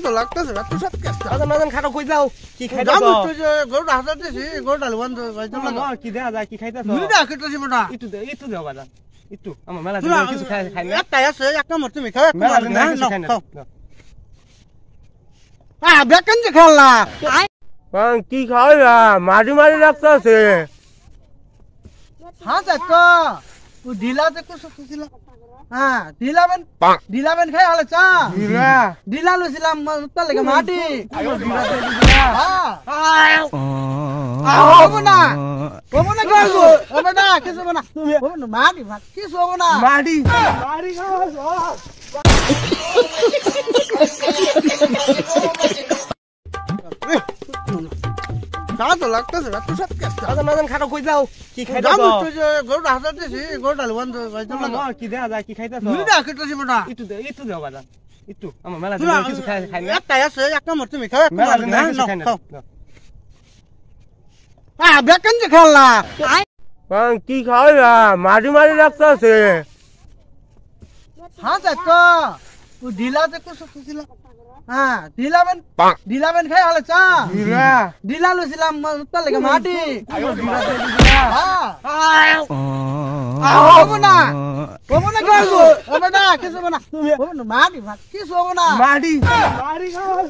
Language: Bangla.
তো লাগতেছে এত সব মাজন খাটো কই যাও কি খাইতা দাম তো তো যে গরুটা হাতাতেছি গরুটা লবণ তো যাইতো না কি দেয়া যায় কি খাইতা তো মুইটা খেতেছি বড়া একটু দাও বাজান একটু আমার মেলা দিন কিছু খাই না একটা আছে একটা মর তুমি খাও মেলা দিন কিছু খাই না বেকেন যে খেললা কি খাওয়া মারি মারি লাগতেছে হ্যাঁ তো তুই ঢিলাতে কুছ ছিল হ্যাঁ ঢিলাবেন খাই হলে চা ঢিলা লইছিলাম তার লাগে মাটি হবো না খেলবো হবে না কিছু হবে না হবে না মাটি কিছু হবে না মারি তো লাগতেছে এত সব মাজন খাটো কই যাও কি খাইতা দাম তো তো যে গরুটা হাতাতেছি গরুটা লবণ তো যাইতো না কি দেয়া যায় কি খাইতা তো মুইটা খেতেছি বড়া একটু দাও বাজান একটু আমার মেলা দিন কিছু খাই না একটা আছে একটা মর তুমি খাও মেলা দিন কিছু খাই না বেকেন যে খেললা কি খাওয়া মারি মারি লাগতেছে হ্যাঁ তো তুই ঢিলাতে কুছ ছিল হ্যাঁ ঢিলাবেন খাই হলে চা ঢিলা লইছিলাম তার লাগে মাটি হবো না খেলবো হবে না কিছু হবে না হবে না মাটি কিছু হবে না মারি খাওয়া